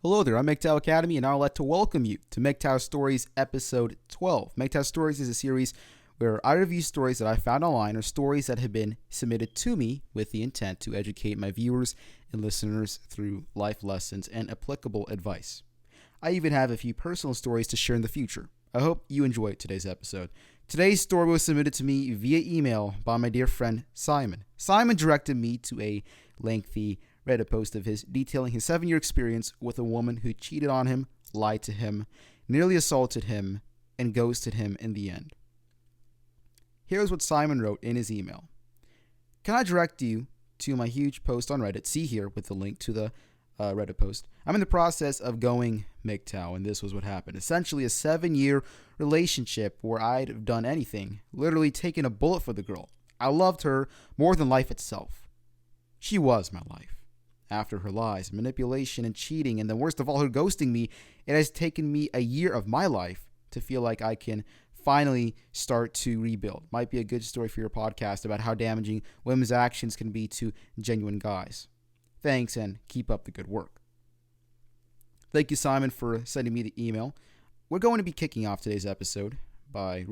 Hello there, I'm MGTOW Academy, and I'd like to welcome you to MGTOW Stories Episode 12. MGTOW Stories is a series where I review stories that I found online or stories that have been submitted to me with the intent to educate my viewers and listeners through life lessons and applicable advice. I even have a few personal stories to share in the future. I hope you enjoy today's episode. Today's story was submitted to me via email by my dear friend Simon. Simon directed me to a lengthy Reddit post of his detailing his 7-year experience with a woman who cheated on him, lied to him, nearly assaulted him, and ghosted him in the end. Here's what Simon wrote in his email. Can I direct you to my huge post on Reddit? See here with the link to the Reddit post. I'm in the process of going MGTOW, and this was what happened. Essentially a 7-year relationship where I'd have done anything, literally taken a bullet for the girl. I loved her more than life itself. She was my life. After her lies, manipulation, and cheating, and the worst of all, her ghosting me, it has taken me a year of my life to feel like I can finally start to rebuild. Might be a good story for your podcast about how damaging women's actions can be to genuine guys. Thanks, and keep up the good work. Thank you, Simon, for sending me the email. We're going to be kicking off today's episode by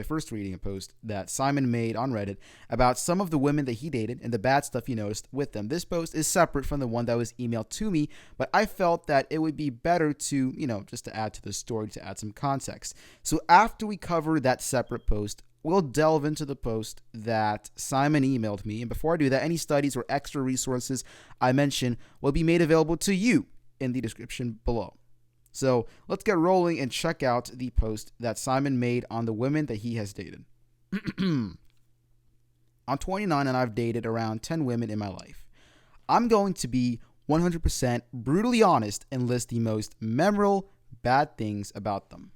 first reading a post that Simon made on Reddit about some of the women that he dated and the bad stuff he noticed with them. This post is separate from the one that was emailed to me, but I felt that it would be better to, just to add to the story, to add some context. So after we cover that separate post, we'll delve into the post that Simon emailed me. And before I do that, any studies or extra resources I mention will be made available to you in the description below. So let's get rolling and check out the post that Simon made on the women that he has dated. I'm 29 and I've dated around 10 women in my life. I'm going to be 100% brutally honest and list the most memorable bad things about them.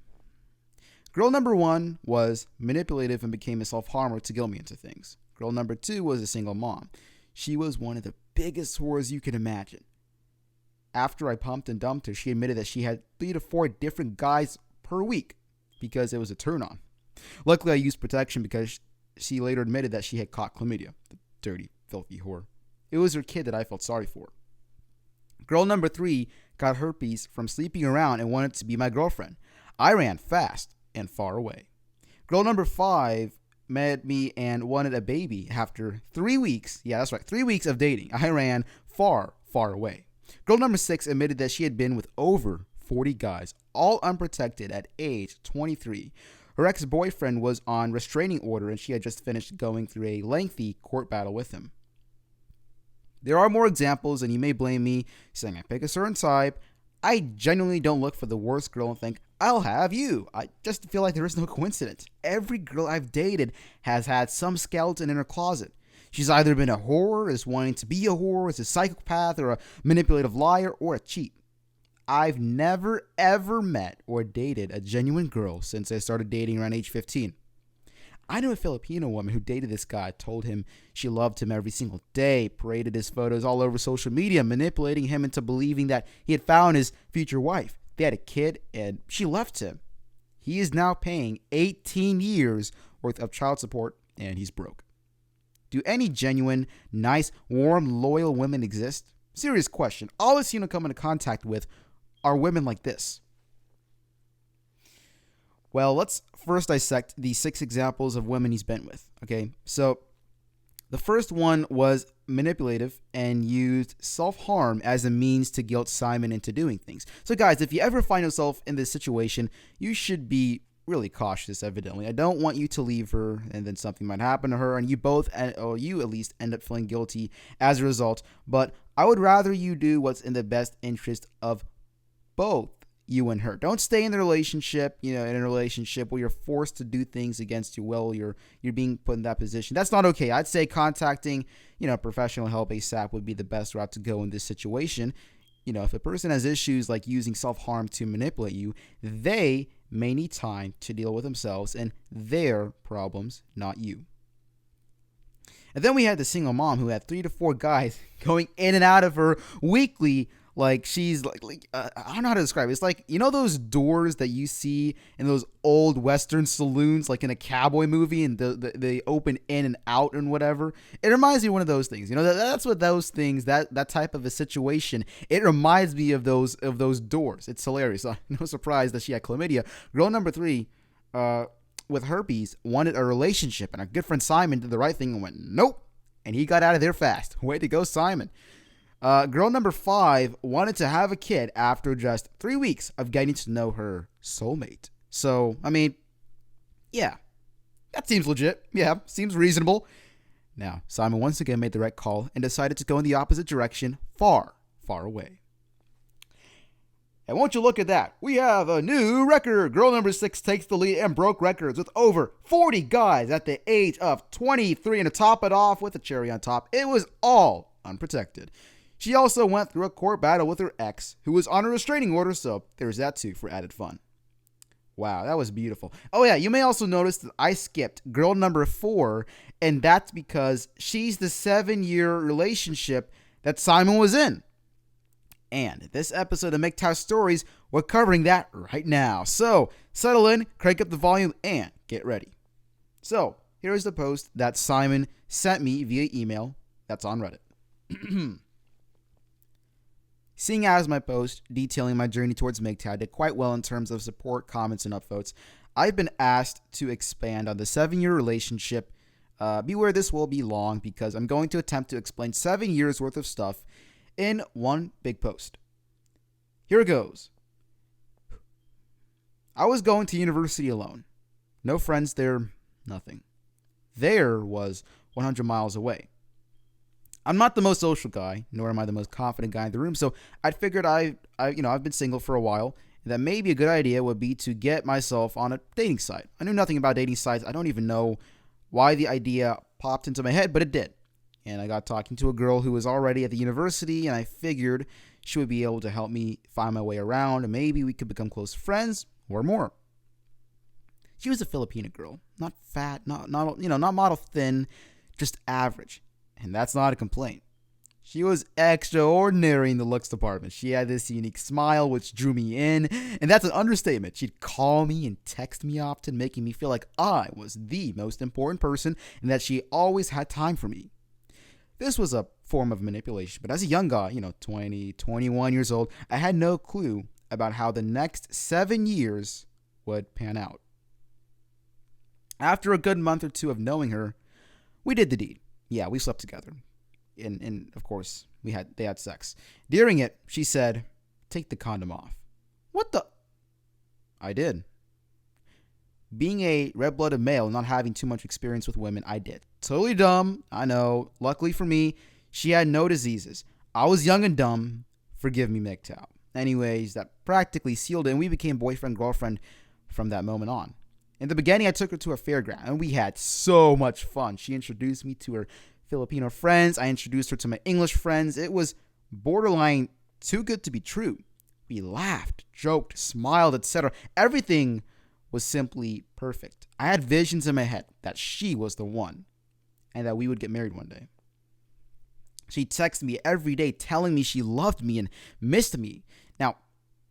Girl number 1 was manipulative and became a self-harmer to guilt me into things. Girl number 2 was a single mom. She was one of the biggest whores you can imagine. After I pumped and dumped her, she admitted that she had 3 to 4 different guys per week because it was a turn-on. Luckily, I used protection because she later admitted that she had caught chlamydia, the dirty, filthy whore. It was her kid that I felt sorry for. Girl number 3 got herpes from sleeping around and wanted to be my girlfriend. I ran fast and far away. Girl number 5 met me and wanted a baby after 3 weeks. Yeah, that's right, 3 weeks of dating. I ran far, far away. Girl number 6 admitted that she had been with over 40 guys, all unprotected at age 23. Her ex-boyfriend was on restraining order and she had just finished going through a lengthy court battle with him. There are more examples, and you may blame me saying I pick a certain type. I genuinely don't look for the worst girl and think, I'll have you. I just feel like there is no coincidence. Every girl I've dated has had some skeleton in her closet. She's either been a whore, is wanting to be a whore, is a psychopath, or a manipulative liar, or a cheat. I've never, ever met or dated a genuine girl since I started dating around age 15. I knew a Filipino woman who dated this guy, told him she loved him every single day, paraded his photos all over social media, manipulating him into believing that he had found his future wife. They had a kid, and she left him. He is now paying 18 years worth of child support, and he's broke. Do any genuine, nice, warm, loyal women exist? Serious question. All I've seen him come into contact with are women like this. Well, let's first dissect the 6 examples of women he's been with. Okay, so the first one was manipulative and used self-harm as a means to guilt Simon into doing things. So guys, if you ever find yourself in this situation, you should be really cautious, evidently. I don't want you to leave her and then something might happen to her and you both, or you at least, end up feeling guilty as a result. But I would rather you do what's in the best interest of both you and her. Don't stay in the relationship, in a relationship where you're forced to do things against your will. You're being put in that position. That's not okay. I'd say contacting, professional help ASAP would be the best route to go in this situation. If a person has issues like using self-harm to manipulate you, they may need time to deal with themselves and their problems, not you. And then we had the single mom who had 3 to 4 guys going in and out of her weekly, Like she's I don't know how to describe it. It's like, you know those doors that you see in those old Western saloons, like in a cowboy movie, and they open in and out and whatever. It reminds me of one of those things. You know, that's what those things, that type of a situation. It reminds me of those doors. It's hilarious. No surprise that she had chlamydia. Girl number 3, with herpes, wanted a relationship, and our good friend Simon did the right thing and went nope, and he got out of there fast. Way to go, Simon. Girl number 5 wanted to have a kid after just 3 weeks of getting to know her soulmate. So, I mean, yeah, that seems legit. Yeah, seems reasonable. Now, Simon once again made the right call and decided to go in the opposite direction, far, far away. And won't you look at that? We have a new record. Girl number 6 takes the lead and broke records with over 40 guys at the age of 23. And to top it off with a cherry on top, it was all unprotected. She also went through a court battle with her ex, who was on a restraining order, so there's that too for added fun. Wow, that was beautiful. Oh yeah, you may also notice that I skipped girl number 4, and that's because she's the 7-year relationship that Simon was in. And this episode of MGTOW Stories, we're covering that right now. So settle in, crank up the volume, and get ready. So here's the post that Simon sent me via email that's on Reddit. Seeing as my post detailing my journey towards MGTOW did quite well in terms of support, comments, and upvotes, I've been asked to expand on the 7-year relationship. Beware, this will be long because I'm going to attempt to explain 7 years worth of stuff in one big post. Here it goes. I was going to university alone. No friends there, nothing. There was 100 miles away. I'm not the most social guy, nor am I the most confident guy in the room, so I figured I've been single for a while, and that maybe a good idea would be to get myself on a dating site. I knew nothing about dating sites. I don't even know why the idea popped into my head, but it did. And I got talking to a girl who was already at the university, and I figured she would be able to help me find my way around, and maybe we could become close friends or more. She was a Filipina girl, not fat, not model thin, just average. And that's not a complaint. She was extraordinary in the looks department. She had this unique smile which drew me in, and that's an understatement. She'd call me and text me often, making me feel like I was the most important person and that she always had time for me. This was a form of manipulation, but as a young guy, 20, 21 years old, I had no clue about how the next 7 years would pan out. After a good month or two of knowing her, we did the deed. Yeah, we slept together. And of course, they had sex. During it, she said, "Take the condom off." What the? I did. Being a red-blooded male and not having too much experience with women, I did. Totally dumb, I know. Luckily for me, she had no diseases. I was young and dumb. Forgive me, MGTOW. Anyways, that practically sealed it, and we became boyfriend-girlfriend from that moment on. In the beginning, I took her to a fairground, and we had so much fun. She introduced me to her Filipino friends. I introduced her to my English friends. It was borderline too good to be true. We laughed, joked, smiled, etc. Everything was simply perfect. I had visions in my head that she was the one and that we would get married one day. She texted me every day telling me she loved me and missed me. Now,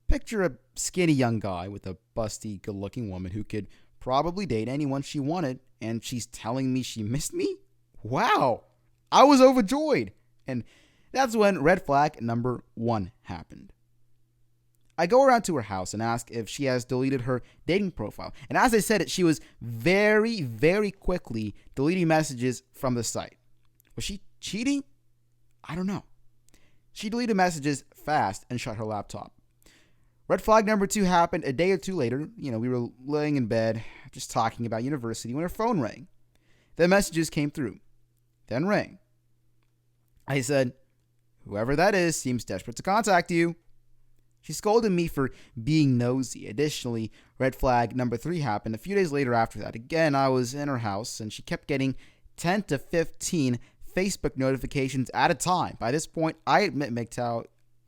picture a skinny young guy with a busty, good-looking woman who could probably date anyone she wanted, and she's telling me she missed me? Wow, I was overjoyed. And that's when red flag number 1 happened. I go around to her house and ask if she has deleted her dating profile. And as I said it, she was very, very quickly deleting messages from the site. Was she cheating? I don't know. She deleted messages fast and shut her laptop. Red flag number 2 happened a day or two later. We were laying in bed, just talking about university, when her phone rang. The messages came through, then rang. I said, "Whoever that is seems desperate to contact you." She scolded me for being nosy. Additionally, red flag number 3 happened a few days later after that. Again, I was in her house, and she kept getting 10 to 15 Facebook notifications at a time. By this point, I admit, MGTOW,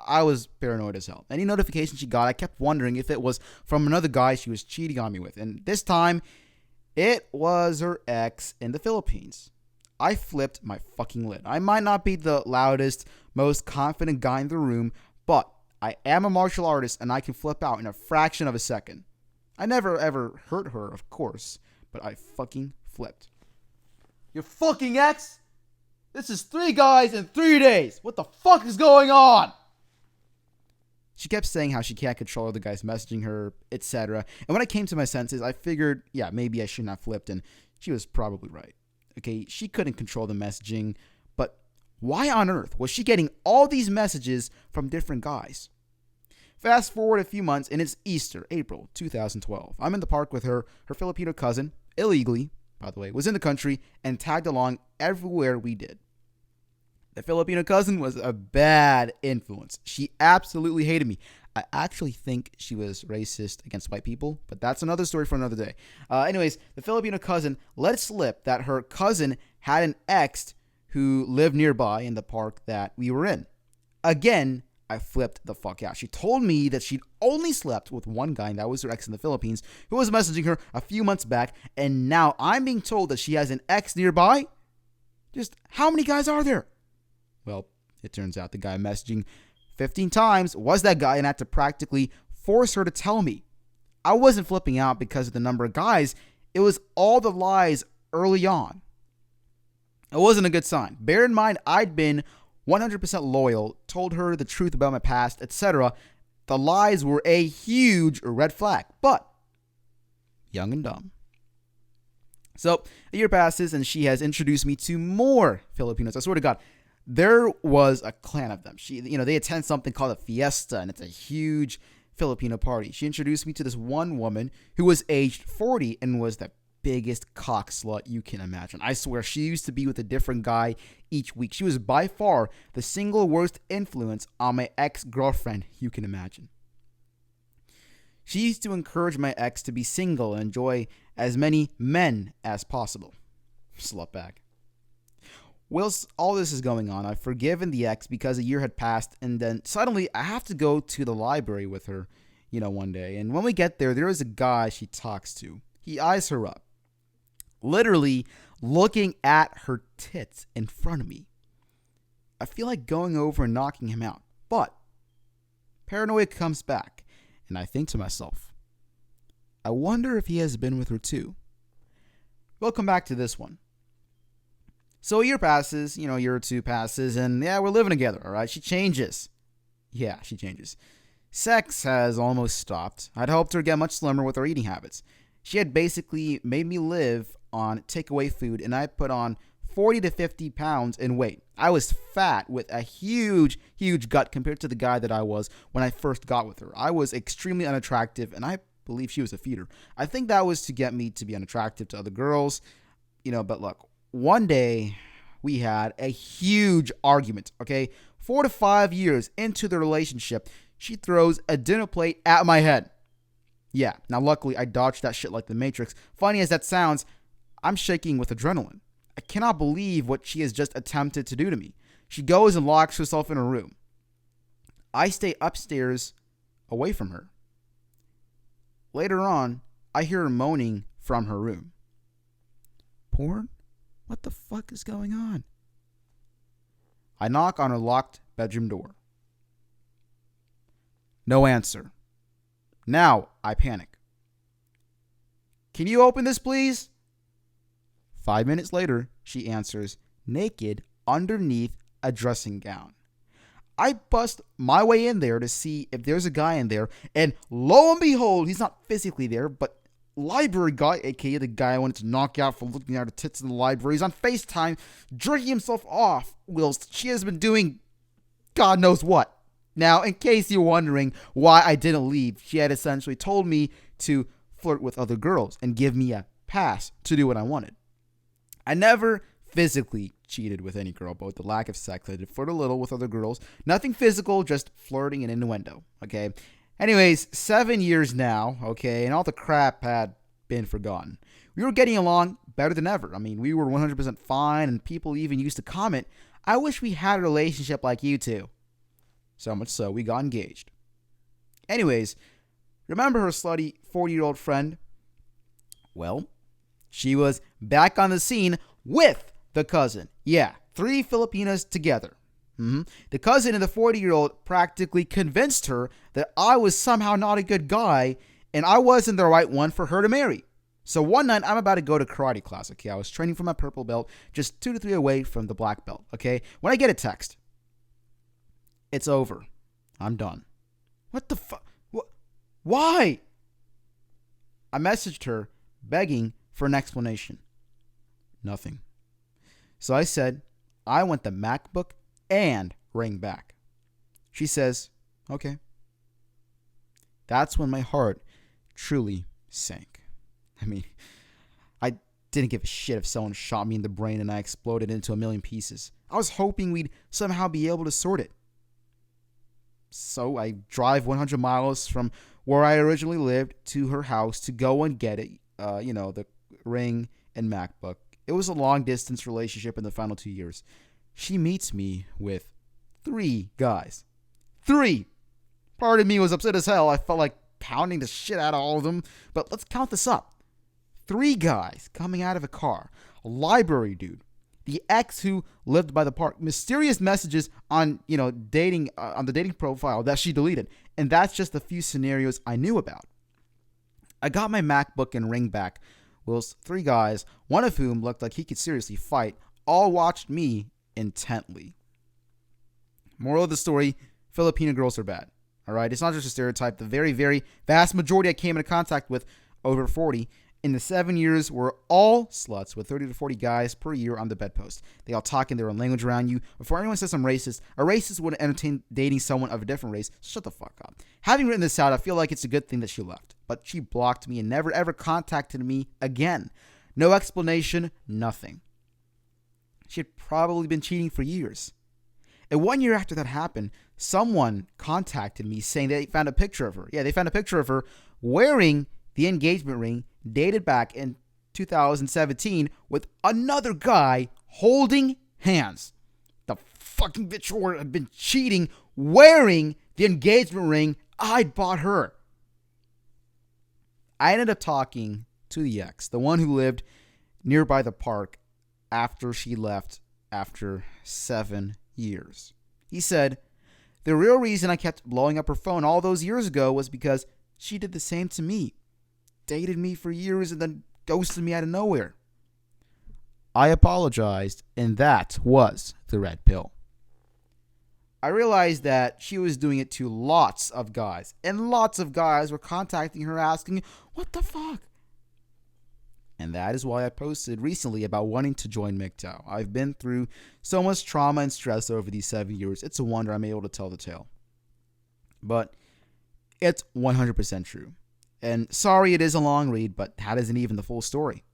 I was paranoid as hell. Any notification she got, I kept wondering if it was from another guy she was cheating on me with. And this time, it was her ex in the Philippines. I flipped my fucking lid. I might not be the loudest, most confident guy in the room, but I am a martial artist and I can flip out in a fraction of a second. I never ever hurt her, of course, but I fucking flipped. Your fucking ex? This is 3 guys in 3 days. What the fuck is going on? She kept saying how she can't control other guys messaging her, etc. And when I came to my senses, I figured, yeah, maybe I shouldn't have flipped, and she was probably right. Okay, she couldn't control the messaging, but why on earth was she getting all these messages from different guys? Fast forward a few months, and it's Easter, April 2012. I'm in the park with her Filipino cousin, illegally, by the way, was in the country, and tagged along everywhere we did. The Filipino cousin was a bad influence. She absolutely hated me. I actually think she was racist against white people, but that's another story for another day. Anyways, the Filipino cousin let it slip that her cousin had an ex who lived nearby in the park that we were in. Again, I flipped the fuck out. She told me that she'd only slept with one guy, and that was her ex in the Philippines, who was messaging her a few months back, and now I'm being told that she has an ex nearby? Just how many guys are there? Well, it turns out the guy messaging 15 times was that guy, and I had to practically force her to tell me. I wasn't flipping out because of the number of guys. It was all the lies early on. It wasn't a good sign. Bear in mind, I'd been 100% loyal, told her the truth about my past, etc. The lies were a huge red flag, but young and dumb. So a year passes, and she has introduced me to more Filipinos. I swear to God. There was a clan of them. They attend something called a fiesta, and it's a huge Filipino party. She introduced me to this one woman who was aged 40 and was the biggest cock slut you can imagine. I swear, she used to be with a different guy each week. She was by far the single worst influence on my ex-girlfriend you can imagine. She used to encourage my ex to be single and enjoy as many men as possible. Slutbag. Whilst all this is going on, I've forgiven the ex because a year had passed, and then suddenly I have to go to the library with her, one day. And when we get there is a guy she talks to. He eyes her up, literally looking at her tits in front of me. I feel like going over and knocking him out, but paranoia comes back, and I think to myself, I wonder if he has been with her too. We'll come back to this one. So a year passes, a year or two passes, and yeah, we're living together, all right? She changes. Yeah, she changes. Sex has almost stopped. I'd helped her get much slimmer with her eating habits. She had basically made me live on takeaway food, and I put on 40 to 50 pounds in weight. I was fat with a huge, huge gut compared to the guy that I was when I first got with her. I was extremely unattractive, and I believe she was a feeder. I think that was to get me to be unattractive to other girls, but look. One day, we had a huge argument, okay? 4 to 5 years into the relationship, she throws a dinner plate at my head. Yeah, now luckily, I dodged that shit like the Matrix. Funny as that sounds, I'm shaking with adrenaline. I cannot believe what she has just attempted to do to me. She goes and locks herself in her room. I stay upstairs away from her. Later on, I hear her moaning from her room. Porn? What the fuck is going on? I knock on her locked bedroom door. No answer. Now I panic. Can you open this, please? 5 minutes later, she answers, naked underneath a dressing gown. I bust my way in there to see if there's a guy in there, and lo and behold, he's not physically there, but library guy, aka the guy I wanted to knock out for looking at her tits in the library, is on FaceTime, jerking himself off whilst she has been doing God knows what. Now, in case you're wondering why I didn't leave, she had essentially told me to flirt with other girls and give me a pass to do what I wanted. I never physically cheated with any girl, but with the lack of sex, I did flirt a little with other girls. Nothing physical, just flirting and innuendo, okay? Anyways, 7 years now, okay, and all the crap had been forgotten. We were getting along better than ever. I mean, we were 100% fine, and people even used to comment, I wish we had a relationship like you two. So much so, we got engaged. Anyways, remember her slutty 40-year-old friend? Well, she was back on the scene with the cousin. Yeah, 3 Filipinas together. The cousin of the 40-year-old practically convinced her that I was somehow not a good guy and I wasn't the right one for her to marry. So one night, I'm about to go to karate class, okay? I was training for my purple belt, just 2 to 3 away from the black belt, okay? When I get a text, it's over. I'm done. What the fuck? Why? I messaged her, begging for an explanation. Nothing. So I said, I want the MacBook and ring back. She says, okay. That's when my heart truly sank. I mean, I didn't give a shit if someone shot me in the brain and I exploded into a million pieces. I was hoping we'd somehow be able to sort it. So I drive 100 miles from where I originally lived to her house to go and get it, the ring and MacBook. It was a long-distance relationship in the final 2 years. She meets me with 3 guys. 3! Part of me was upset as hell. I felt like pounding the shit out of all of them. But let's count this up. 3 guys coming out of a car. A library dude. The ex who lived by the park. Mysterious messages on, dating on the dating profile that she deleted. And that's just a few scenarios I knew about. I got my MacBook and ring back. Whilst 3 guys, one of whom looked like he could seriously fight, all watched me intently. Moral of the story, Filipino girls are bad. All right, it's not just a stereotype. The very, very vast majority I came into contact with, over 40, in the 7 years were all sluts with 30 to 40 guys per year on the bedpost. They all talk in their own language around you. Before anyone says I'm racist, a racist wouldn't entertain dating someone of a different race. Shut the fuck up. Having written this out, I feel like it's a good thing that she left. But she blocked me and never ever contacted me again. No explanation, nothing. She had probably been cheating for years. And 1 year after that happened, someone contacted me saying they found a picture of her. Yeah, they found a picture of her wearing the engagement ring dated back in 2017 with another guy holding hands. The fucking bitch whore had been cheating wearing the engagement ring I'd bought her. I ended up talking to the ex, the one who lived nearby the park after she left after 7 years. He said, the real reason I kept blowing up her phone all those years ago was because she did the same to me. Dated me for years and then ghosted me out of nowhere. I apologized, and that was the red pill. I realized that she was doing it to lots of guys, and lots of guys were contacting her asking, what the fuck? And that is why I posted recently about wanting to join MGTOW. I've been through so much trauma and stress over these 7 years. It's a wonder I'm able to tell the tale. But it's 100% true. And sorry it is a long read, but that isn't even the full story.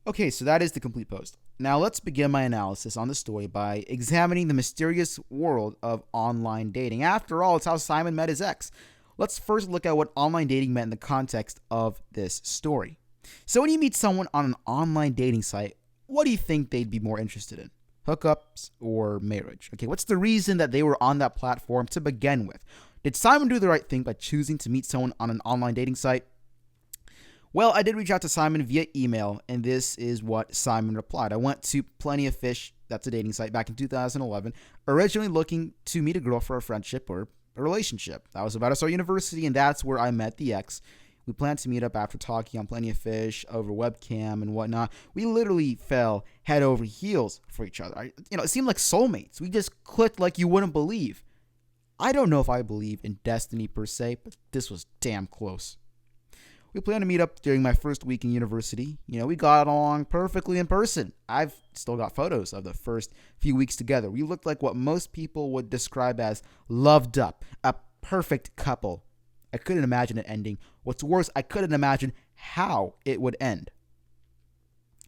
Okay, so that is the complete post. Now let's begin my analysis on the story by examining the mysterious world of online dating. After all, it's how Simon met his ex. Let's first look at what online dating meant in the context of this story. So when you meet someone on an online dating site, what do you think they'd be more interested in? Hookups or marriage? Okay, what's the reason that they were on that platform to begin with? Did Simon do the right thing by choosing to meet someone on an online dating site? Well, I did reach out to Simon via email, and this is what Simon replied. I went to Plenty of Fish, that's a dating site, back in 2011, originally looking to meet a girl for a friendship or a relationship. I was about to start university, and that's where I met the ex. We planned to meet up after talking on Plenty of Fish over webcam and whatnot. We literally fell head over heels for each other. It seemed like soulmates. We just clicked like you wouldn't believe. I don't know if I believe in destiny per se, but this was damn close. We planned to meet up during my first week in university. We got along perfectly in person. I've still got photos of the first few weeks together. We looked like what most people would describe as loved up, a perfect couple. I couldn't imagine it ending. What's worse, I couldn't imagine how it would end.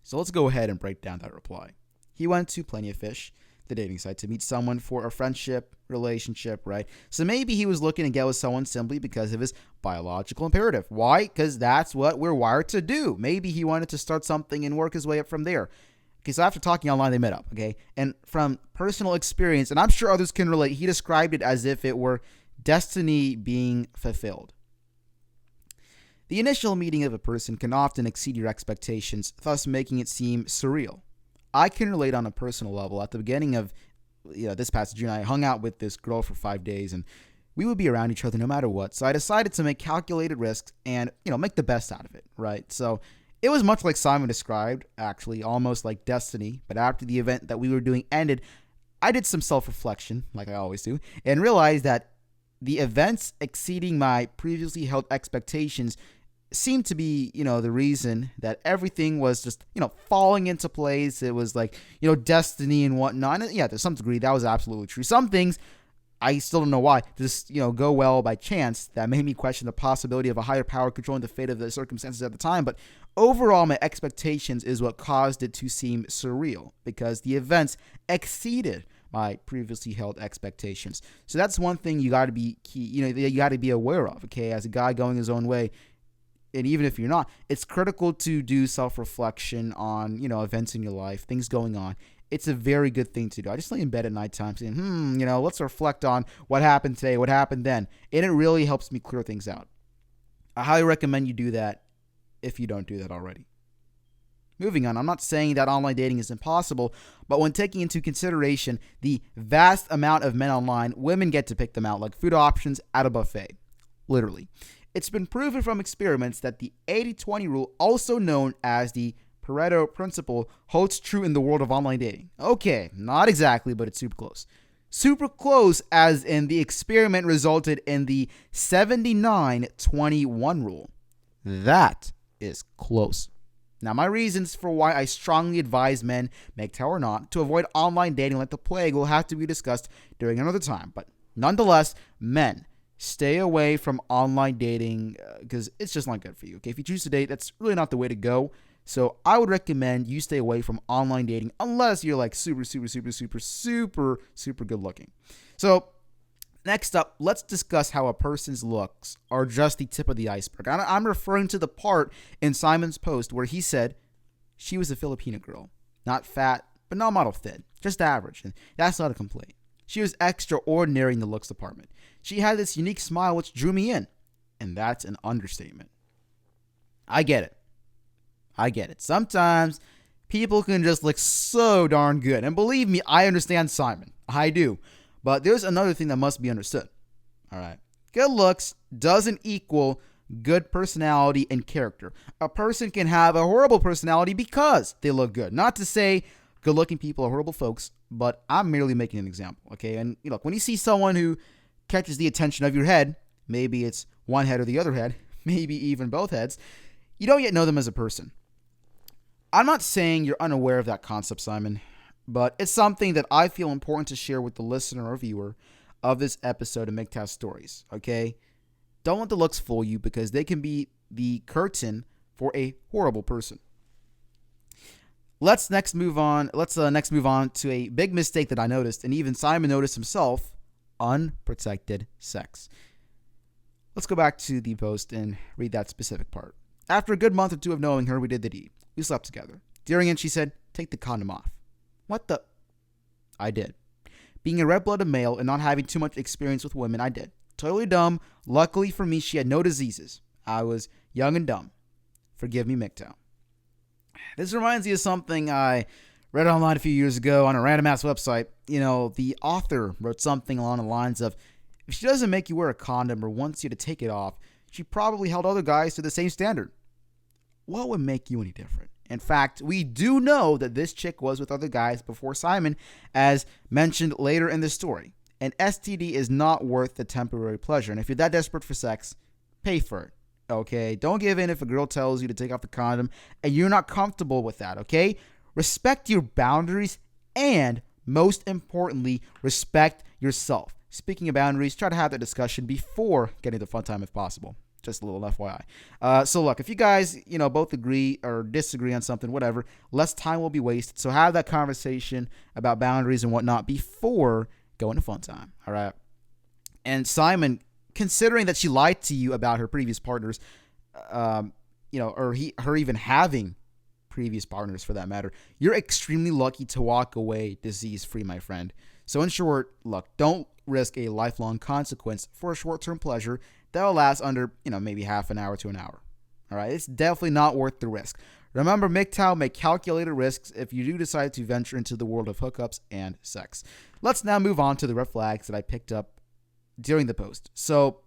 So let's go ahead and break down that reply. He went to Plenty of Fish, the dating site, to meet someone for a friendship, relationship, right? So maybe he was looking to get with someone simply because of his biological imperative. Why? Because that's what we're wired to do. Maybe he wanted to start something and work his way up from there. Okay, so after talking online, they met up, okay? And from personal experience, and I'm sure others can relate, he described it as if it were destiny being fulfilled. The initial meeting of a person can often exceed your expectations, thus making it seem surreal. I can relate on a personal level. At the beginning of this past June, I hung out with this girl for 5 days, and we would be around each other no matter what. So I decided to make calculated risks and make the best out of it, right? So it was much like Simon described, actually, almost like destiny. But after the event that we were doing ended, I did some self-reflection, like I always do, and realized that the events exceeding my previously held expectations seemed to be, the reason that everything was just, falling into place. It was like, destiny and whatnot. And yeah, to some degree, that was absolutely true. Some things, I still don't know why, just, go well by chance. That made me question the possibility of a higher power controlling the fate of the circumstances at the time. But overall, my expectations is what caused it to seem surreal, because the events exceeded my previously held expectations. So that's one thing you got to be key, you got to be aware of, okay? As a guy going his own way, and even if you're not, it's critical to do self-reflection on, events in your life, things going on. It's a very good thing to do. I just lay in bed at nighttime saying, let's reflect on what happened today, what happened then. And it really helps me clear things out. I highly recommend you do that if you don't do that already. Moving on, I'm not saying that online dating is impossible, but when taking into consideration the vast amount of men online, women get to pick them out like food options at a buffet. Literally. It's been proven from experiments that the 80-20 rule, also known as the Pareto principle, holds true in the world of online dating. Okay, not exactly, but it's super close. Super close, as in the experiment resulted in the 79-21 rule. That is close. Now, my reasons for why I strongly advise men, MGTOW or not, to avoid online dating like the plague will have to be discussed during another time. But nonetheless, men, stay away from online dating because it's just not good for you. Okay, if you choose to date, that's really not the way to go. So I would recommend you stay away from online dating unless you're like super good looking. So next up, let's discuss how a person's looks are just the tip of the iceberg. I'm referring to the part in Simon's post where he said she was a Filipino girl, not fat, but not model thin, just average, and that's not a complaint. She was extraordinary in the looks department. She had this unique smile which drew me in, and that's an understatement. I get it. Sometimes people can just look so darn good, and believe me, I understand Simon. I do. But there's another thing that must be understood. All right. Good looks doesn't equal good personality and character. A person can have a horrible personality because they look good. Not to say good-looking people are horrible folks, but I'm merely making an example, okay? And look, when you see someone who catches the attention of your head, maybe it's one head or the other head, maybe even both heads, you don't yet know them as a person. I'm not saying you're unaware of that concept, Simon, but it's something that I feel important to share with the listener or viewer of this episode of MGTOW Stories, okay? Don't let the looks fool you because they can be the curtain for a horrible person. Let's next move on to a big mistake that I noticed, and even Simon noticed himself: unprotected sex. Let's go back to the post and read that specific part. After a good month or two of knowing her, we did the deed. We slept together. During it, she said, "Take the condom off." What the? I did. Being a red-blooded male and not having too much experience with women, I did. Totally dumb. Luckily for me, she had no diseases. I was young and dumb. Forgive me, MGTOW. This reminds me of something I read online a few years ago on a random-ass website. The author wrote something along the lines of, if she doesn't make you wear a condom or wants you to take it off, she probably held other guys to the same standard. What would make you any different? In fact, we do know that this chick was with other guys before Simon, as mentioned later in the story. An STD is not worth the temporary pleasure, and if you're that desperate for sex, pay for it. Okay, don't give in if a girl tells you to take off the condom and you're not comfortable with that, okay? Respect your boundaries and, most importantly, respect yourself. Speaking of boundaries, try to have that discussion before getting to fun time if possible. Just a little FYI. So look, if you guys, both agree or disagree on something, whatever, less time will be wasted. So have that conversation about boundaries and whatnot before going to fun time, all right? And Simon, considering that she lied to you about her previous partners, or her even having previous partners for that matter, you're extremely lucky to walk away disease-free, my friend. So in short, look, don't risk a lifelong consequence for a short-term pleasure that will last under, maybe half an hour to an hour. All right, it's definitely not worth the risk. Remember, MGTOW may calculated risks if you do decide to venture into the world of hookups and sex. Let's now move on to the red flags that I picked up during the post. So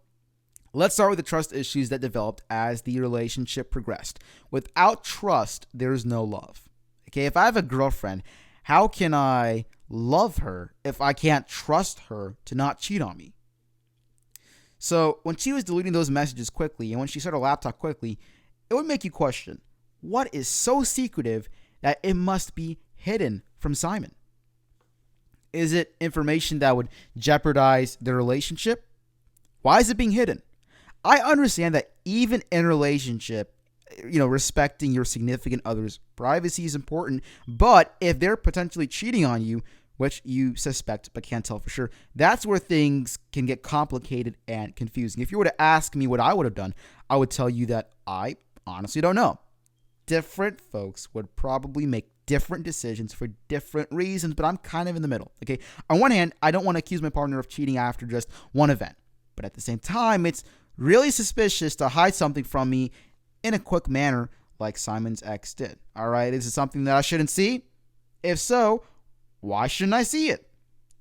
let's start with the trust issues that developed as the relationship progressed. Without trust, there's no love. Okay, if I have a girlfriend, how can I love her if I can't trust her to not cheat on me? So when she was deleting those messages quickly and when she shut her laptop quickly, it would make you question, what is so secretive that it must be hidden from Simon? Is it information that would jeopardize the relationship? Why is it being hidden? I understand that even in a relationship, respecting your significant other's privacy is important, but if they're potentially cheating on you, which you suspect but can't tell for sure, that's where things can get complicated and confusing. If you were to ask me what I would have done, I would tell you that I honestly don't know. Different folks would probably make different decisions for different reasons, but I'm kind of in the middle. Okay. On one hand, I don't want to accuse my partner of cheating after just one event, but at the same time, it's really suspicious to hide something from me in a quick manner like Simon's ex did. All right. Is it something that I shouldn't see? If so, why shouldn't I see it?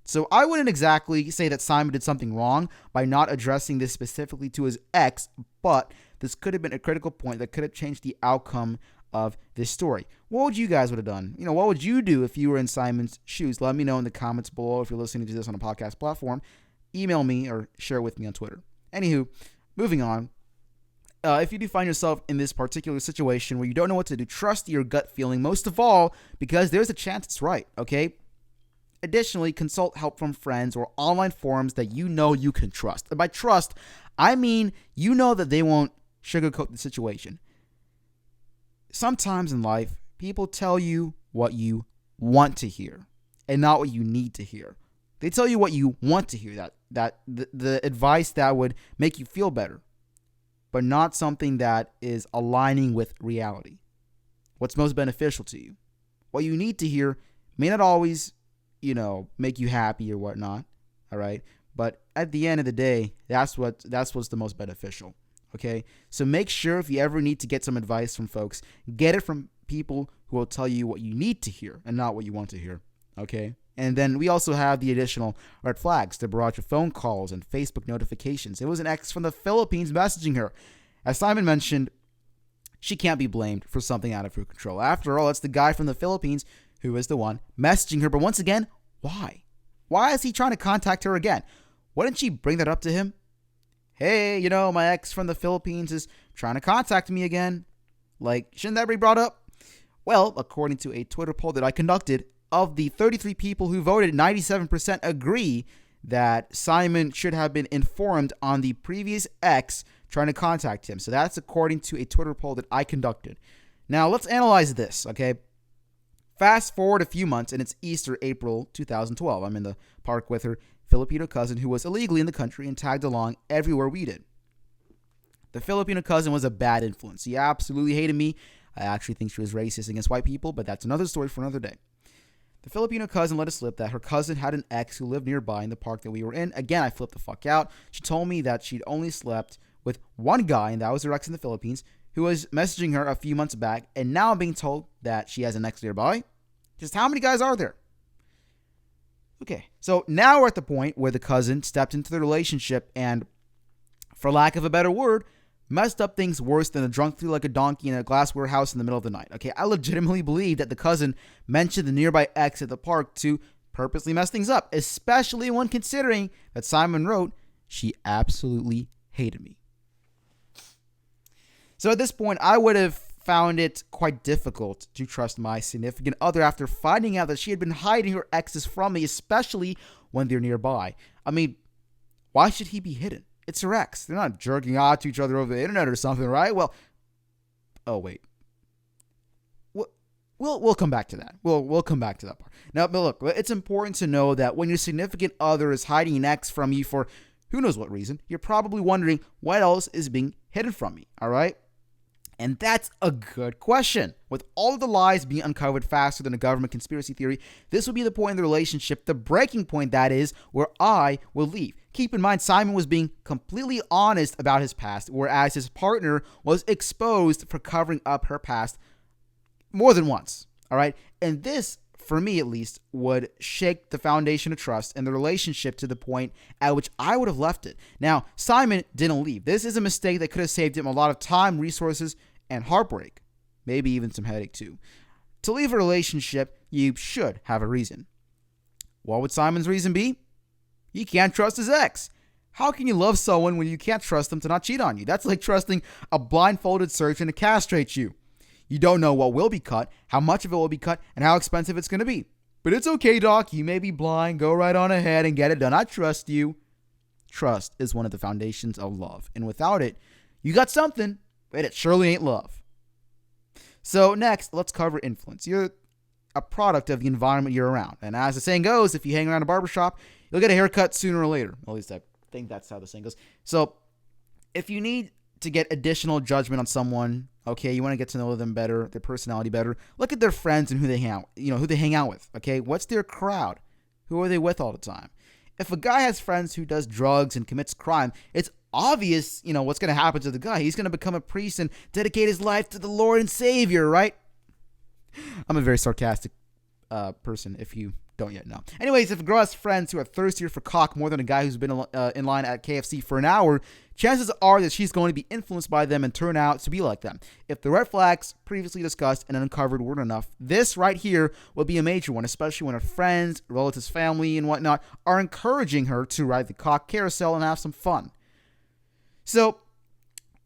So I wouldn't exactly say that Simon did something wrong by not addressing this specifically to his ex, but this could have been a critical point that could have changed the outcome of this story. What would you guys would have done? What would you do if you were in Simon's shoes? Let me know in the comments below. If you're listening to this on a podcast platform, email me or share it with me on Twitter. Anywho, moving on. If you do find yourself in this particular situation where you don't know what to do, trust your gut feeling most of all, because there's a chance it's right, okay? Additionally, consult help from friends or online forums that you know you can trust. And by trust, I mean that they won't sugarcoat the situation. Sometimes in life, people tell you what you want to hear and not what you need to hear. They tell you what you want to hear, the advice that would make you feel better, but not something that is aligning with reality. What's most beneficial to you. What you need to hear may not always make you happy or whatnot, all right? But at the end of the day, that's what's the most beneficial, okay? So make sure if you ever need to get some advice from folks, get it from people who will tell you what you need to hear and not what you want to hear, okay? And then we also have the additional red flags, the barrage of phone calls and Facebook notifications. It was an ex from the Philippines messaging her. As Simon mentioned, she can't be blamed for something out of her control. After all, it's the guy from the Philippines who is the one messaging her. But once again, why? Why is he trying to contact her again? Wouldn't she bring that up to him? Hey, my ex from the Philippines is trying to contact me again. Shouldn't that be brought up? Well, according to a Twitter poll that I conducted, of the 33 people who voted, 97% agree that Simon should have been informed on the previous ex trying to contact him. So that's according to a Twitter poll that I conducted. Now, let's analyze this, okay? Fast forward a few months, and it's Easter, April 2012. I'm in the park with her Filipino cousin who was illegally in the country and tagged along everywhere we did. The Filipino cousin was a bad influence. He absolutely hated me. I actually think she was racist against white people, but that's another story for another day. The Filipino cousin let it slip that her cousin had an ex who lived nearby in the park that we were in. Again, I flipped the fuck out. She told me that she'd only slept with one guy, and that was her ex in the Philippines, who was messaging her a few months back, and now I'm being told that she has an ex nearby. Just how many guys are there? Okay, so now we're at the point where the cousin stepped into the relationship and, for lack of a better word, messed up things worse than a drunk threw like a donkey in a glass warehouse in the middle of the night. Okay, I legitimately believe that the cousin mentioned the nearby ex at the park to purposely mess things up, especially when considering that Simon wrote, "She absolutely hated me." So at this point, I would have found it quite difficult to trust my significant other after finding out that she had been hiding her exes from me, especially when they're nearby. I mean, why should he be hidden? It's her ex. They're not jerking off to each other over the internet or something, right? Well, oh wait, we'll come back to that. We'll come back to that part. Now, but look, it's important to know that when your significant other is hiding an ex from you for who knows what reason, you're probably wondering what else is being hidden from me. All right. And that's a good question. With all of the lies being uncovered faster than a government conspiracy theory, this will be the point in the relationship, the breaking point that is, where I will leave. Keep in mind, Simon was being completely honest about his past, whereas his partner was exposed for covering up her past more than once. All right. And this, for me at least, would shake the foundation of trust and the relationship to the point at which I would have left it. Now, Simon didn't leave. This is a mistake that could have saved him a lot of time, resources, and heartbreak. Maybe even some headache too. To leave a relationship, you should have a reason. What would Simon's reason be? He can't trust his ex. How can you love someone when you can't trust them to not cheat on you? That's like trusting a blindfolded surgeon to castrate you. You don't know what will be cut, how much of it will be cut, and how expensive it's going to be. But it's okay, Doc. You may be blind. Go right on ahead and get it done. I trust you. Trust is one of the foundations of love. And without it, you got something, but it surely ain't love. So next, let's cover influence. You're a product of the environment you're around. And as the saying goes, if you hang around a barbershop, you'll get a haircut sooner or later. At least I think that's how the saying goes. So if you need to get additional judgment on someone, okay, you want to get to know them better, their personality better, look at their friends and who they hang out with, okay? What's their crowd? Who are they with all the time? If a guy has friends who does drugs and commits crime, it's obvious, what's going to happen to the guy. He's going to become a priest and dedicate his life to the Lord and Savior, right? I'm a very sarcastic person, if you don't yet know. Anyways, if a girl has friends who are thirstier for cock more than a guy who's been in line at KFC for an hour, chances are that she's going to be influenced by them and turn out to be like them. If the red flags previously discussed and uncovered weren't enough, this right here will be a major one, especially when her friends, relatives, family, and whatnot are encouraging her to ride the cock carousel and have some fun. So,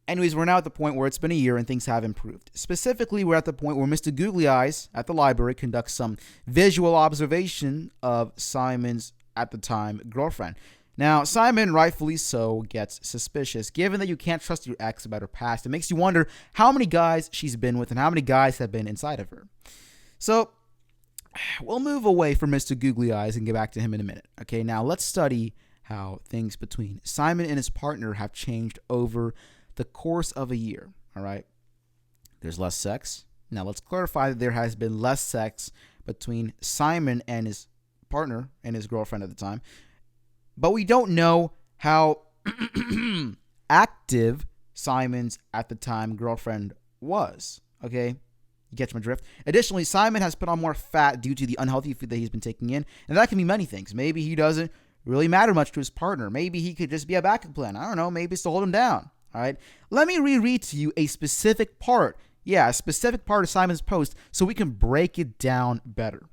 anyways, we're now at the point where it's been a year and things have improved. Specifically, we're at the point where Mr. Googly Eyes at the library conducts some visual observation of Simon's, at the time, girlfriend. Now, Simon, rightfully so, gets suspicious. Given that you can't trust your ex about her past, it makes you wonder how many guys she's been with and how many guys have been inside of her. So, we'll move away from Mr. Googly Eyes and get back to him in a minute. Okay, now let's study how things between Simon and his partner have changed over the course of a year. All right. There's less sex. Now let's clarify that there has been less sex between Simon and his partner and his girlfriend at the time. But we don't know how active Simon's at the time girlfriend was. Okay. You catch my drift? Additionally, Simon has put on more fat due to the unhealthy food that he's been taking in. And that can be many things. Maybe he doesn't really matter much to his partner. Maybe he could just be a backup plan. I don't know. Maybe it's to hold him down. All right. Let me reread to you a specific part. Yeah, a specific part of Simon's post so we can break it down better.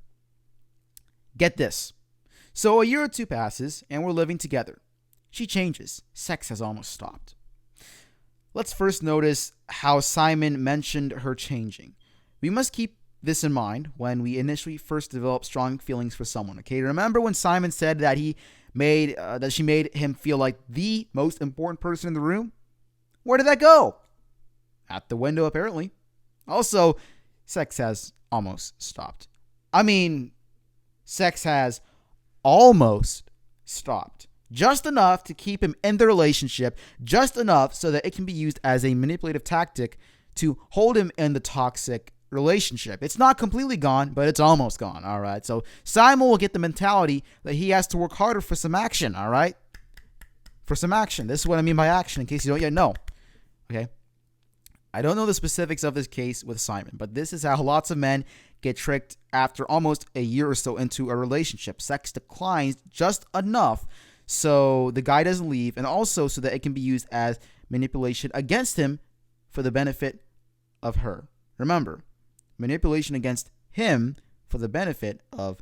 Get this. So a year or two passes and we're living together. She changes. Sex has almost stopped. Let's first notice how Simon mentioned her changing. We must keep this in mind when we initially first develop strong feelings for someone. Okay, remember when Simon said that she made him feel like the most important person in the room? Where did that go? At the window, apparently. Also, sex has almost stopped. Sex has almost stopped. Just enough to keep him in the relationship, just enough so that it can be used as a manipulative tactic to hold him in the toxic relationship. It's not completely gone, but it's almost gone. All right. So Simon will get the mentality that he has to work harder for some action. All right. For some action. This is what I mean by action, in case you don't yet know. Okay. I don't know the specifics of this case with Simon, but this is how lots of men get tricked after almost a year or so into a relationship. Sex declines just enough so the guy doesn't leave, and also so that it can be used as manipulation against him for the benefit of her. Remember, manipulation against him for the benefit of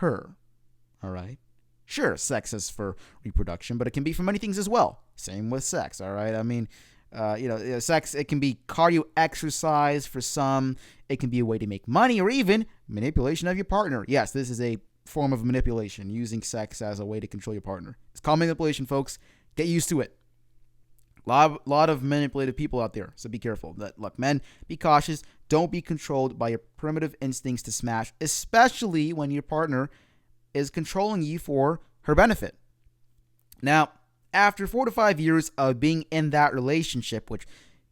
her. All right? Sure, sex is for reproduction, but it can be for many things as well. Same with sex, all right? Sex, it can be cardio exercise for some. It can be a way to make money or even manipulation of your partner. Yes, this is a form of manipulation, using sex as a way to control your partner. It's called manipulation, folks. Get used to it. Lot of manipulative people out there, so be careful. Look, men, be cautious. Don't be controlled by your primitive instincts to smash, especially when your partner is controlling you for her benefit. Now, after 4 to 5 years of being in that relationship, which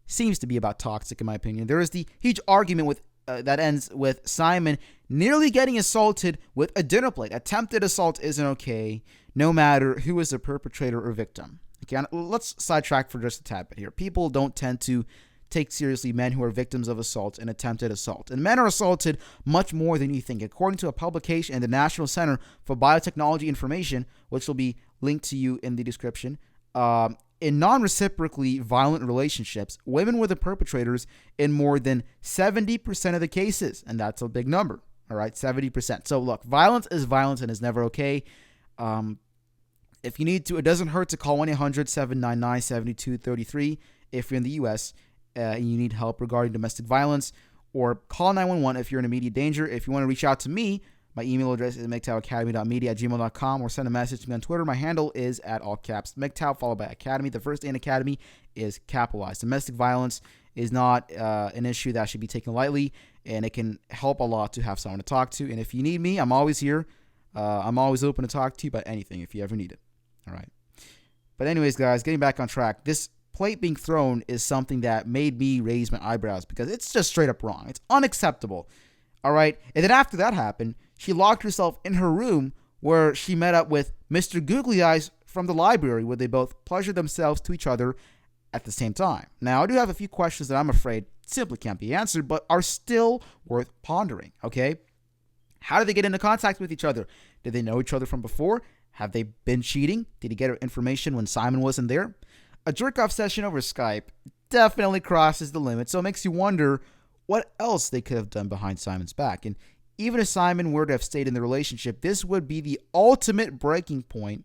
seems to be about toxic in my opinion, there is the huge argument that ends with Simon nearly getting assaulted with a dinner plate. Attempted assault isn't okay, no matter who is the perpetrator or victim. Okay, let's sidetrack for just a tad bit here. People don't tend to take seriously men who are victims of assault and attempted assault. And men are assaulted much more than you think. According to a publication in the National Center for Biotechnology Information, which will be linked to you in the description, in non-reciprocally violent relationships, women were the perpetrators in more than 70% of the cases. And that's a big number. All right, 70%. So look, violence is violence and is never okay. If you need to, it doesn't hurt to call 1-800-799-7233 if you're in the U.S. And you need help regarding domestic violence, or call 911 if you're in immediate danger. If you want to reach out to me, my email address is MGTOWacademy.media@gmail.com, or send a message to me on Twitter. My handle is at all caps MGTOW followed by Academy. The first A in Academy is capitalized. Domestic violence is not an issue that should be taken lightly, and it can help a lot to have someone to talk to. And if you need me, I'm always here. I'm always open to talk to you about anything if you ever need it. All right. But anyways, guys, getting back on track, this plate being thrown is something that made me raise my eyebrows because it's just straight up wrong. It's unacceptable. All right. And then after that happened, she locked herself in her room where she met up with Mr. Googly Eyes from the library, where they both pleasured themselves to each other at the same time. Now, I do have a few questions that I'm afraid simply can't be answered, but are still worth pondering. Okay. How did they get into contact with each other? Did they know each other from before? Have they been cheating? Did he get her information when Simon wasn't there? A jerk-off session over Skype definitely crosses the limit, so it makes you wonder what else they could have done behind Simon's back. And even if Simon were to have stayed in the relationship, this would be the ultimate breaking point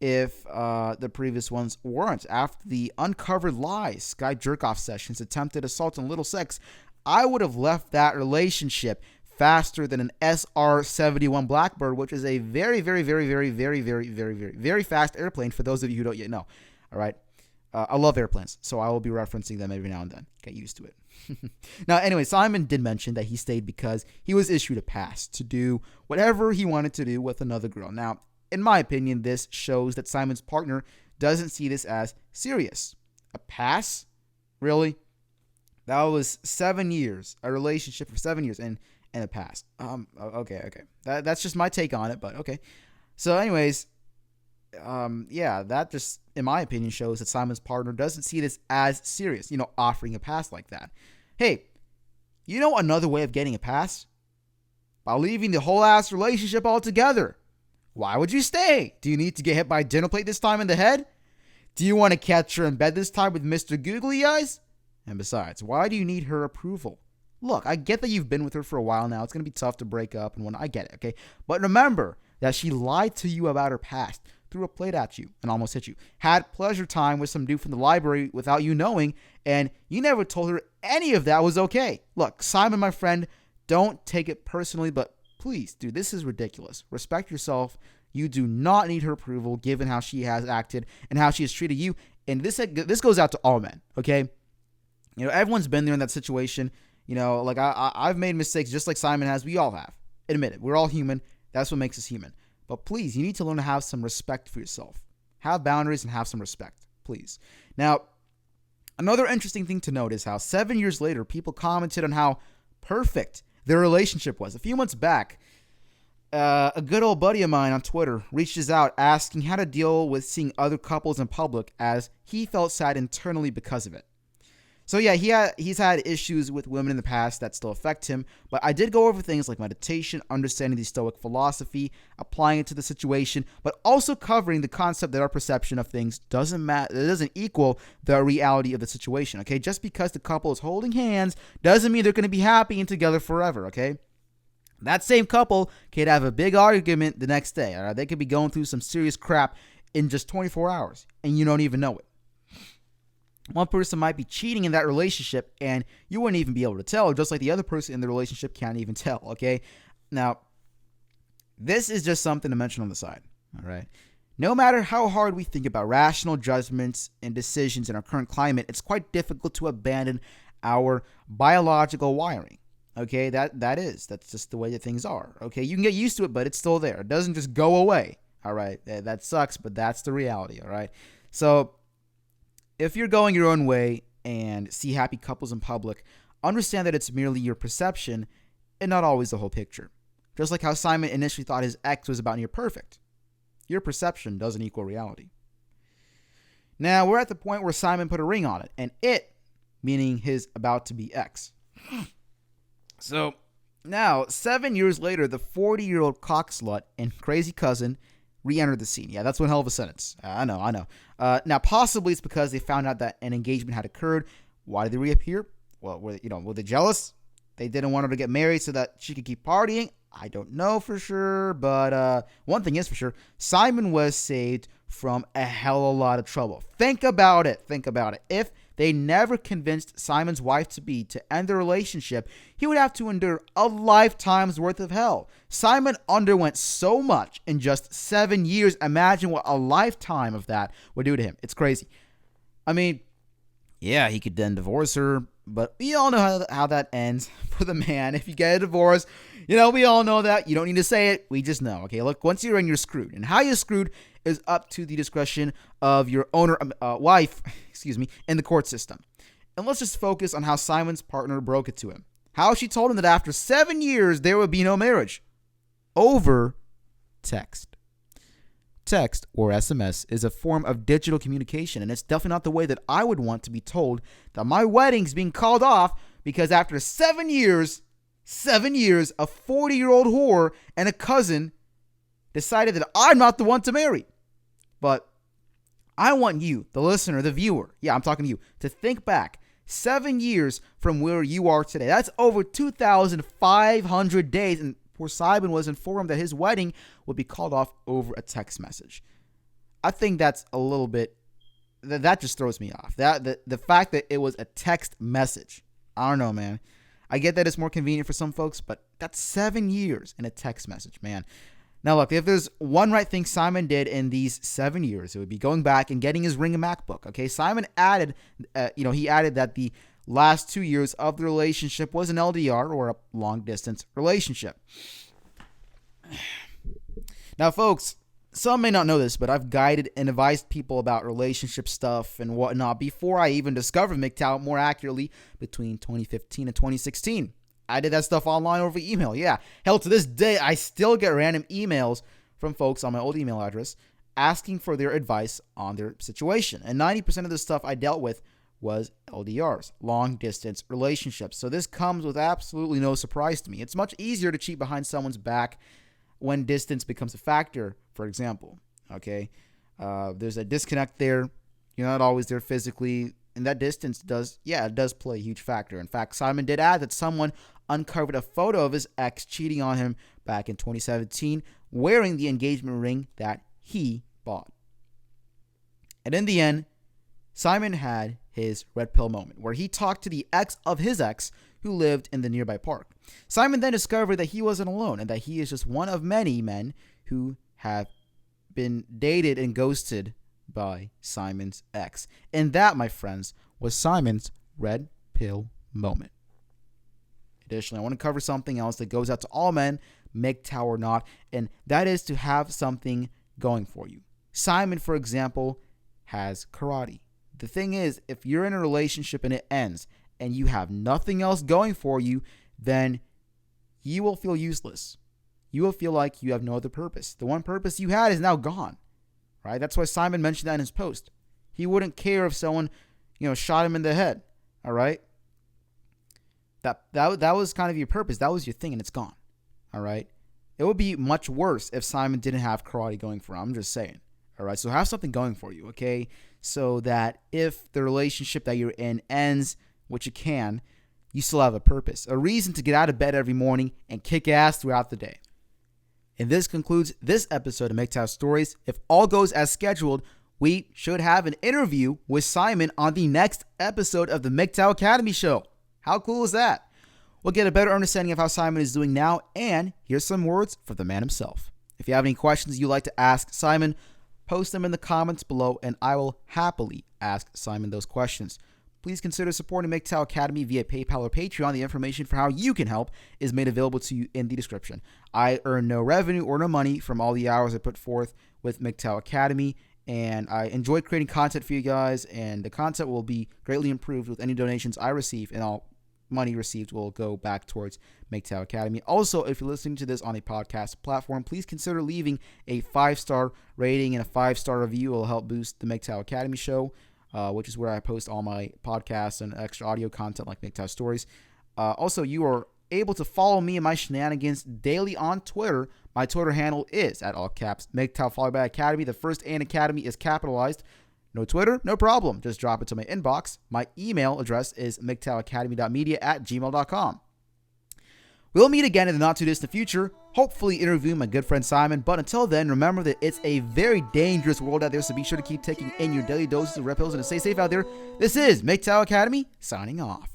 if the previous ones weren't. After the uncovered lies, Skype jerk-off sessions, attempted assault, and little sex, I would have left that relationship faster than an SR-71 Blackbird, which is a very, very, very, very, very, very, very, very, very fast airplane for those of you who don't yet know. All right. I love airplanes, so I will be referencing them every now and then. Get used to it. Now, anyway, Simon did mention that he stayed because he was issued a pass to do whatever he wanted to do with another girl. Now, in my opinion, this shows that Simon's partner doesn't see this as serious. A pass? Really? That was 7 years, a relationship for 7 years, and a pass. Okay. That's just my take on it, but okay. So anyways, that just, in my opinion, shows that Simon's partner doesn't see this as serious, offering a pass like that. Hey, another way of getting a pass? By leaving the whole ass relationship altogether. Why would you stay? Do you need to get hit by a dinner plate this time in the head? Do you want to catch her in bed this time with Mr. Googly Eyes? And besides, why do you need her approval? Look, I get that you've been with her for a while now. It's going to be tough to break up and whatnot. I get it, okay? But remember that she lied to you about her past, threw a plate at you and almost hit you, had pleasure time with some dude from the library without you knowing, and you never told her any of that was okay. Look, Simon, my friend, don't take it personally, but please, dude, this is ridiculous. Respect yourself. You do not need her approval given how she has acted and how she has treated you. And this goes out to all men, okay? Everyone's been there in that situation. I've made mistakes just like Simon has. We all have. Admit it. We're all human. That's what makes us human. But please, you need to learn to have some respect for yourself. Have boundaries and have some respect, please. Now, another interesting thing to note is how 7 years later, people commented on how perfect their relationship was. A few months back, a good old buddy of mine on Twitter reaches out asking how to deal with seeing other couples in public, as he felt sad internally because of it. So yeah, he's had issues with women in the past that still affect him, but I did go over things like meditation, understanding the Stoic philosophy, applying it to the situation, but also covering the concept that our perception of things doesn't equal the reality of the situation, okay? Just because the couple is holding hands doesn't mean they're going to be happy and together forever, okay? That same couple could have a big argument the next day, all right? They could be going through some serious crap in just 24 hours, and you don't even know it. One person might be cheating in that relationship and you wouldn't even be able to tell, just like the other person in the relationship can't even tell, okay? Now, this is just something to mention on the side, all right? No matter how hard we think about rational judgments and decisions in our current climate, it's quite difficult to abandon our biological wiring, okay? That's just the way that things are, okay? You can get used to it, but it's still there. It doesn't just go away, all right? That sucks, but that's the reality, all right? So if you're going your own way and see happy couples in public, understand that it's merely your perception and not always the whole picture. Just like how Simon initially thought his ex was about near perfect. Your perception doesn't equal reality. Now, we're at the point where Simon put a ring on it, and it meaning his about-to-be ex. So now, 7 years later, the 40-year-old cockslut and crazy cousin re-entered the scene. Yeah, that's one hell of a sentence. I know. Now, possibly it's because they found out that an engagement had occurred. Why did they reappear? Well, were they jealous? They didn't want her to get married so that she could keep partying? I don't know for sure, but one thing is for sure, Simon was saved from a hell of a lot of trouble. Think about it. If they never convinced Simon's wife-to-be to end the relationship, he would have to endure a lifetime's worth of hell. Simon underwent so much in just 7 years. Imagine what a lifetime of that would do to him. It's crazy. I mean, yeah, he could then divorce her, but we all know how that ends for the man. If you get a divorce, we all know that. You don't need to say it. We just know. Okay, look, once you're in, you're screwed. And how you're screwed is up to the discretion of your wife, in the court system. And let's just focus on how Simon's partner broke it to him. How she told him that after 7 years, there would be no marriage. Over text. Text, or SMS, is a form of digital communication, and it's definitely not the way that I would want to be told that my wedding's being called off because after 7 years, a 40-year-old whore and a cousin decided that I'm not the one to marry. But I want you, the listener, the viewer, I'm talking to you, to think back 7 years from where you are today. That's over 2,500 days, and poor Simon was informed that his wedding would be called off over a text message. I think that's a little bit, that just throws me off. The fact that it was a text message. I don't know, man. I get that it's more convenient for some folks, but that's 7 years in a text message, man. Now, look, if there's one right thing Simon did in these 7 years, it would be going back and getting his ring and MacBook. Okay, Simon added, he added that the last 2 years of the relationship was an LDR, or a long-distance relationship. Now, folks, some may not know this, but I've guided and advised people about relationship stuff and whatnot before I even discovered MGTOW, more accurately, between 2015 and 2016. I did that stuff online over email. Yeah. Hell, to this day, I still get random emails from folks on my old email address asking for their advice on their situation. And 90% of the stuff I dealt with was LDRs, long distance relationships. So this comes with absolutely no surprise to me. It's much easier to cheat behind someone's back when distance becomes a factor, for example. Okay. There's a disconnect there. You're not always there physically. And that distance does play a huge factor. In fact, Simon did add that someone uncovered a photo of his ex cheating on him back in 2017, wearing the engagement ring that he bought. And in the end, Simon had his red pill moment, where he talked to the ex of his ex who lived in the nearby park. Simon then discovered that he wasn't alone and that he is just one of many men who have been dated and ghosted by Simon's ex. And that, my friends, was Simon's red pill moment. Additionally, I want to cover something else that goes out to all men, MGTOW or not, and that is to have something going for you. Simon, for example, has karate. The thing is, if you're in a relationship and it ends and you have nothing else going for you, then you will feel useless. You will feel like you have no other purpose. The one purpose you had is now gone, right? That's why Simon mentioned that in his post. He wouldn't care if someone, shot him in the head, all right? That was kind of your purpose. That was your thing, and it's gone, all right? It would be much worse if Simon didn't have karate going for him. I'm just saying, all right? So have something going for you, okay? So that if the relationship that you're in ends, which it can, you still have a purpose, a reason to get out of bed every morning and kick ass throughout the day. And this concludes this episode of MGTOW Stories. If all goes as scheduled, we should have an interview with Simon on the next episode of the MGTOW Academy show. How cool is that? We'll get a better understanding of how Simon is doing now, and here's some words from the man himself. If you have any questions you'd like to ask Simon, post them in the comments below, and I will happily ask Simon those questions. Please consider supporting MGTOW Academy via PayPal or Patreon. The information for how you can help is made available to you in the description. I earn no revenue or no money from all the hours I put forth with MGTOW Academy, and I enjoy creating content for you guys, and the content will be greatly improved with any donations I receive, and all money received will go back towards MGTOW Academy. Also, if you're listening to this on a podcast platform, please consider leaving a 5-star rating and a 5-star review. It will help boost the MGTOW Academy show. which is where I post all my podcasts and extra audio content like MGTOW Stories. Also, you are able to follow me and my shenanigans daily on Twitter. My Twitter handle is at all caps MGTOW followed by Academy. The first "and" Academy is capitalized. No Twitter? No problem. Just drop it to my inbox. My email address is mgtowacademy.media@gmail.com. We'll meet again in the not-too-distant future, hopefully interviewing my good friend Simon. But until then, remember that it's a very dangerous world out there, so be sure to keep taking in your daily doses of red pills and to stay safe out there. This is MGTOW Academy, signing off.